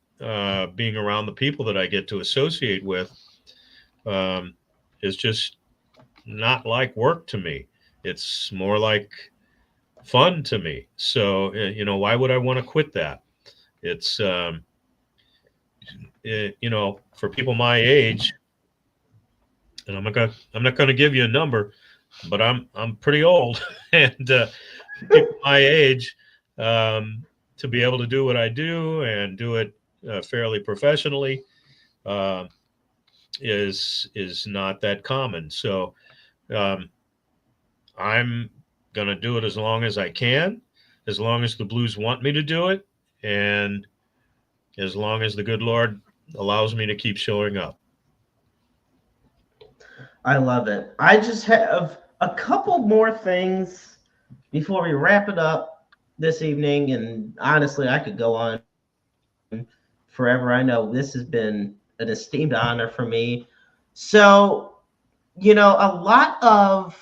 Speaker 2: being around the people that I get to associate with is just not like work to me. It's more like fun to me. So, why would I want to quit that? It's, for people my age, and I'm not going to give you a number, but I'm pretty old, and people my age, to be able to do what I do and do it fairly professionally, is not that common. So I'm going to do it as long as I can, as long as the Blues want me to do it, and as long as the good Lord allows me to keep showing up.
Speaker 1: I love it. I just have a couple more things before we wrap it up this evening, and honestly, I could go on forever. I know this has been an esteemed honor for me. So, a lot of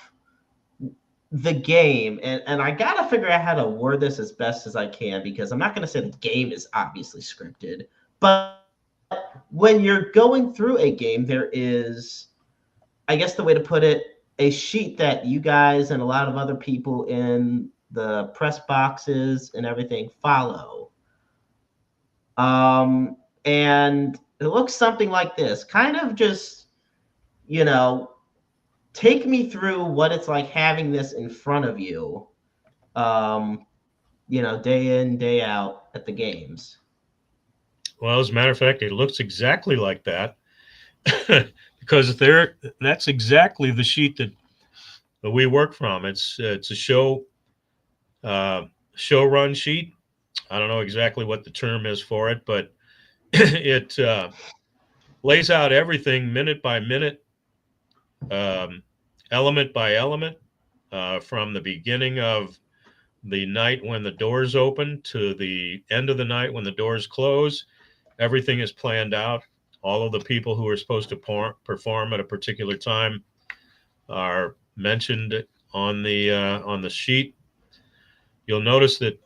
Speaker 1: the game, and I got to figure out how to word this as best as I can, because I'm not going to say the game is obviously scripted, but when you're going through a game, there is, I guess the way to put it, a sheet that you guys and a lot of other people in the press boxes and everything follow. And it looks something like this. Kind of just, take me through what it's like having this in front of you, day in, day out at the games.
Speaker 2: Well, as a matter of fact, it looks exactly like that. Because that's exactly the sheet that we work from. It's a show run sheet. I don't know exactly what the term is for it, but it lays out everything minute by minute, element by element, from the beginning of the night when the doors open to the end of the night when the doors close. Everything is planned out. All of the people who are supposed to perform at a particular time are mentioned on the sheet. You'll notice that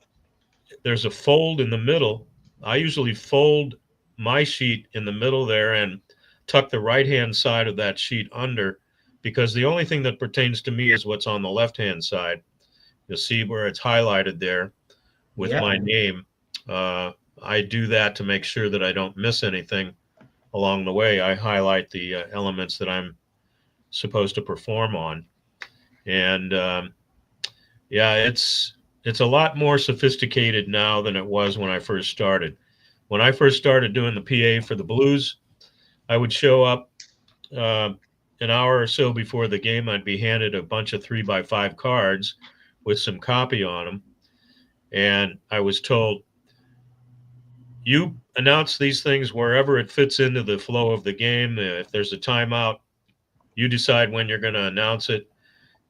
Speaker 2: there's a fold in the middle. I usually fold my sheet in the middle there and tuck the right-hand side of that sheet under, because the only thing that pertains to me is what's on the left-hand side. You'll see where it's highlighted there with my name. I do that to make sure that I don't miss anything along the way. I highlight the elements that I'm supposed to perform on. And yeah, it's a lot more sophisticated now than it was when I first started. When I first started doing the PA for the Blues, I would show up uh, an hour or so before the game. I'd be handed a bunch of 3x5 cards with some copy on them, and I was told, you announce these things wherever it fits into the flow of the game. If there's a timeout, you decide when you're going to announce it.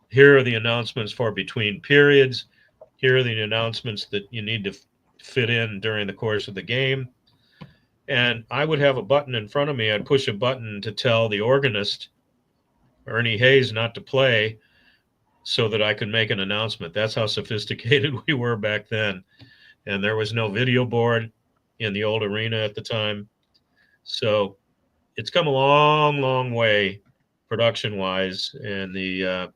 Speaker 2: Here are the announcements for between periods. Here are the announcements that you need to fit in during the course of the game. And I would have a button in front of me. I'd push a button to tell the organist, Ernie Hayes, not to play so that I could make an announcement. That's how sophisticated we were back then. And there was no video board in the old arena at the time. So it's come a long, long way production wise. And the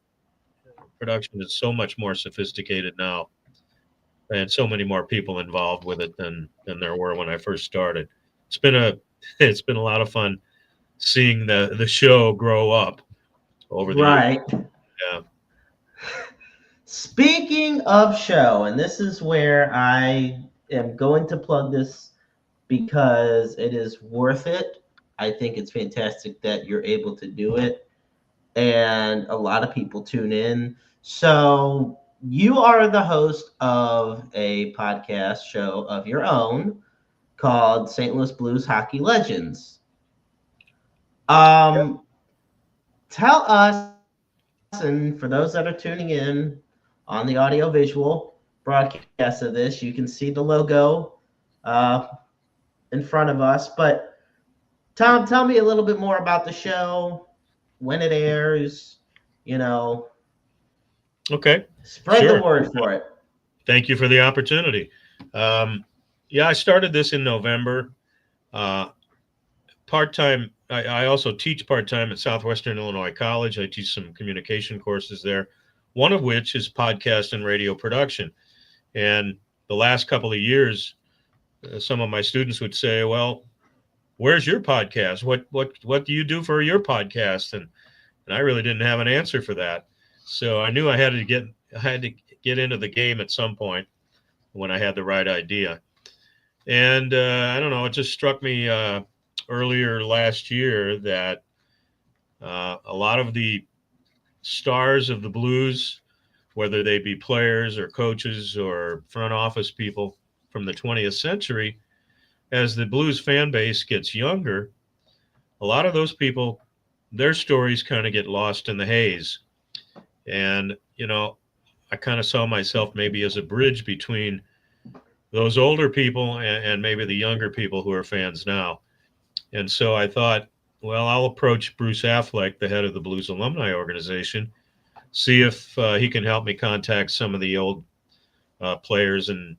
Speaker 2: production is so much more sophisticated now, and so many more people involved with it than there were when I first started. It's been a it's been a lot of fun seeing the show grow up over the years.
Speaker 1: Right.
Speaker 2: Yeah.
Speaker 1: Speaking of show, and this is where I am going to plug this because it is worth it. I think it's fantastic that you're able to do it, and a lot of people tune in. So, you are the host of a podcast show of your own called St. Louis Blues Hockey Legends. Um, Tell us, and for those that are tuning in on the audio visual broadcast of this, you can see the logo uh, in front of us. But Tom, tell me a little bit more about the show, when it airs, you know,
Speaker 2: Okay.
Speaker 1: spread the
Speaker 2: Sure.
Speaker 1: word for it.
Speaker 2: Thank you for the opportunity. Um, yeah, I started this in November. Uh, Part time. I also teach part time at Southwestern Illinois College. I teach some communication courses there, one of which is podcast and radio production. And the last couple of years, some of my students would say, "Well, where's your podcast? What do you do for your podcast?" And I really didn't have an answer for that. So I knew I had to get into the game at some point when I had the right idea. And I don't know, it just struck me earlier last year that a lot of the stars of the Blues, whether they be players or coaches or front office people from the 20th century, as the Blues fan base gets younger, a lot of those people, their stories kind of get lost in the haze. And, I kind of saw myself maybe as a bridge between those older people and maybe the younger people who are fans now. And so I thought, well, I'll approach Bruce Affleck, the head of the Blues Alumni Organization, see if he can help me contact some of the old players and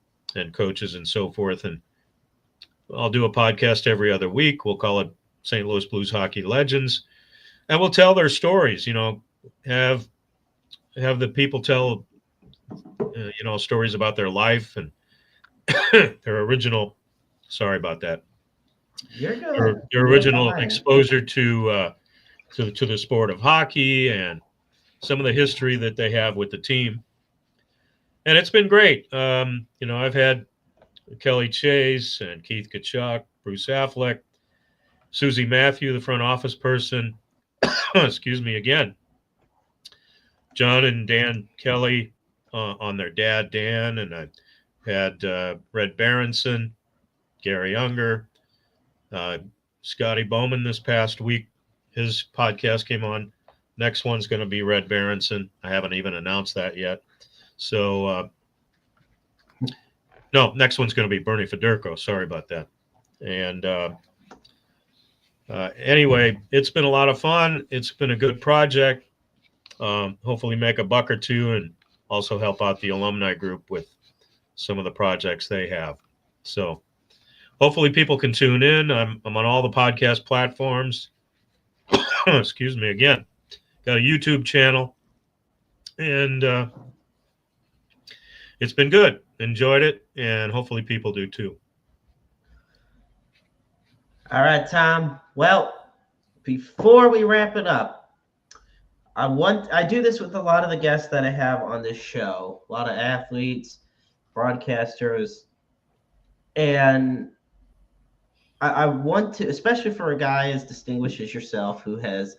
Speaker 2: coaches and so forth. And I'll do a podcast every other week. We'll call it St. Louis Blues Hockey Legends, and we'll tell their stories. Have the people tell stories about their life and their original. Sorry about that.
Speaker 1: You're
Speaker 2: Their,
Speaker 1: good.
Speaker 2: their
Speaker 1: You're
Speaker 2: original
Speaker 1: fine.
Speaker 2: exposure to the sport of hockey and some of the history that they have with the team. And it's been great. I've had Kelly Chase and Keith Kachuk, Bruce Affleck, Susie Matthew, the front office person. Excuse me again. John and Dan Kelly on their dad, Dan. And I had Red Berenson, Gary Unger, Scotty Bowman this past week. His podcast came on. Next one's going to be Red Berenson. I haven't even announced that yet. So, no, next one's going to be Bernie Federko. Sorry about that. And anyway, it's been a lot of fun. It's been a good project. Hopefully make a buck or two and also help out the alumni group with some of the projects they have. So hopefully people can tune in. I'm on all the podcast platforms. Excuse me again. Got a YouTube channel. And it's been good. Enjoyed it. And hopefully people do too.
Speaker 1: All right, Tom. Well, before we wrap it up, I do this with a lot of the guests that I have on this show, a lot of athletes, broadcasters, and I want to, especially for a guy as distinguished as yourself who has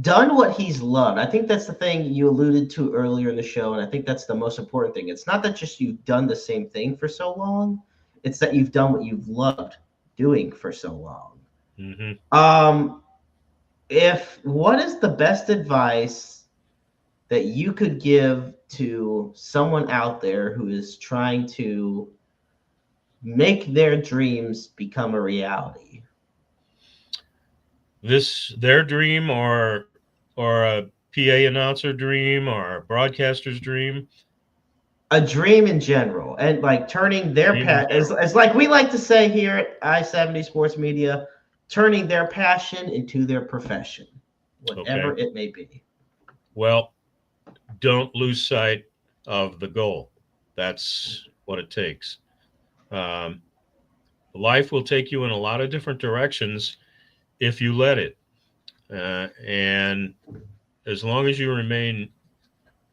Speaker 1: done what he's loved. I think that's the thing you alluded to earlier in the show, and I think that's the most important thing. It's not that just you've done the same thing for so long, it's that you've done what you've loved doing for so long.
Speaker 2: Hmm.
Speaker 1: Um, if what is the best advice that you could give to someone out there who is trying to make their dreams become a reality?
Speaker 2: Their dream, or a PA announcer dream, or a broadcaster's dream.
Speaker 1: A dream in general, and like turning their
Speaker 2: Dream in general.
Speaker 1: as like we like to say here at I-70 Sports Media, turning their passion into their profession,
Speaker 2: Okay.
Speaker 1: whatever it may be.
Speaker 2: Well, don't lose sight of the goal. That's what it takes. Um, Life will take you in a lot of different directions if you let it. And as long as you remain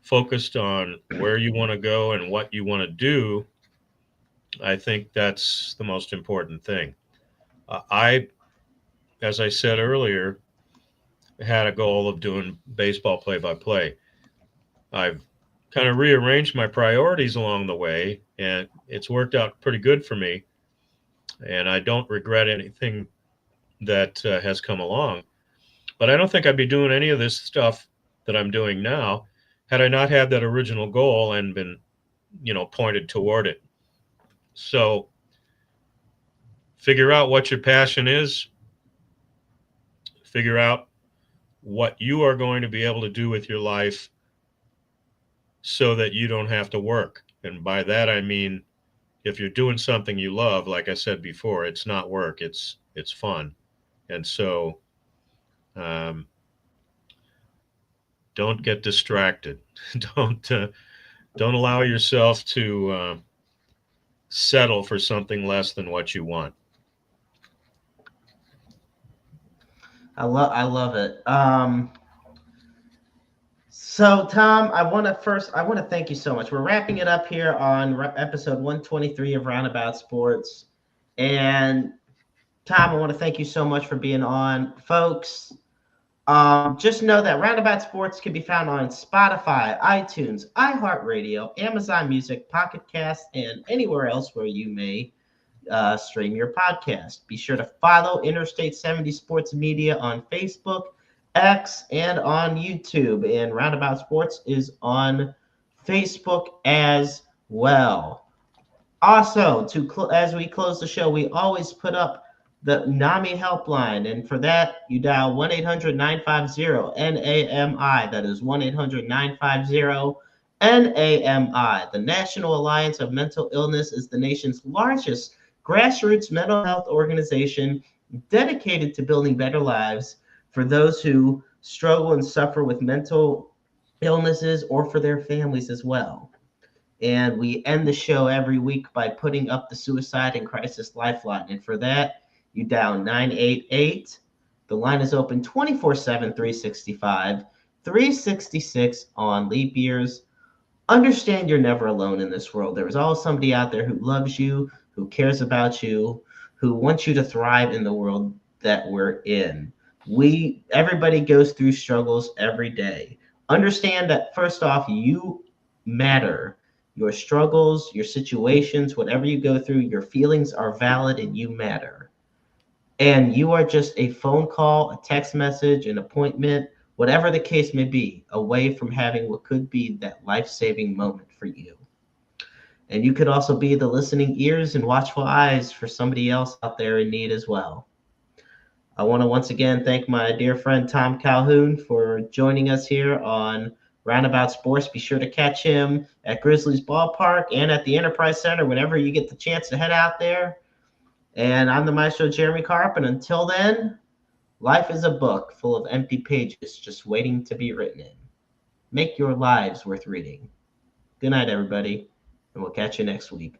Speaker 2: focused on where you want to go and what you want to do, I think that's the most important thing. I, as I said earlier, had a goal of doing baseball play by play. I've kind of rearranged my priorities along the way, and it's worked out pretty good for me. And I don't regret anything that has come along. But I don't think I'd be doing any of this stuff that I'm doing now had I not had that original goal and been, pointed toward it. So figure out what your passion is, figure out what you are going to be able to do with your life so that you don't have to work. And by that I mean, if you're doing something you love, like I said before, it's not work, it's fun. And so um, don't get distracted. don't don't allow yourself to settle for something less than what you want.
Speaker 1: I love it. So Tom, I want to thank you so much. We're wrapping it up here on episode 123 of Roundabout Sports, and Tom, I want to thank you so much for being on, folks. Just know that Roundabout Sports can be found on Spotify, iTunes, iHeartRadio, Amazon Music, Pocket Cast, and anywhere else where you may stream your podcast. Be sure to follow Interstate 70 Sports Media on Facebook, X, and on YouTube. And Roundabout Sports is on Facebook as well. Also, as we close the show, we always put up the NAMI helpline. And for that, you dial 1-800-950-NAMI. That is 1-800-950-NAMI. The National Alliance of Mental Illness is the nation's largest grassroots mental health organization dedicated to building better lives for those who struggle and suffer with mental illnesses or for their families as well. And we end the show every week by putting up the Suicide and Crisis Lifeline. And for that, you dial 988. The line is open 24/7, 365, 366 on leap years. Understand you're never alone in this world. There is always somebody out there who loves you, who cares about you, who wants you to thrive in the world that we're in. Everybody goes through struggles every day. Understand that first off, you matter. Your struggles, your situations, whatever you go through, your feelings are valid and you matter. And you are just a phone call, a text message, an appointment, whatever the case may be, away from having what could be that life-saving moment for you. And you could also be the listening ears and watchful eyes for somebody else out there in need as well. I want to once again thank my dear friend Tom Calhoun for joining us here on Roundabout Sports. Be sure to catch him at Grizzlies Ballpark and at the Enterprise Center whenever you get the chance to head out there. And I'm the Maestro, Jeremy Karp. And until then, life is a book full of empty pages just waiting to be written in. Make your lives worth reading. Good night, everybody, and we'll catch you next week.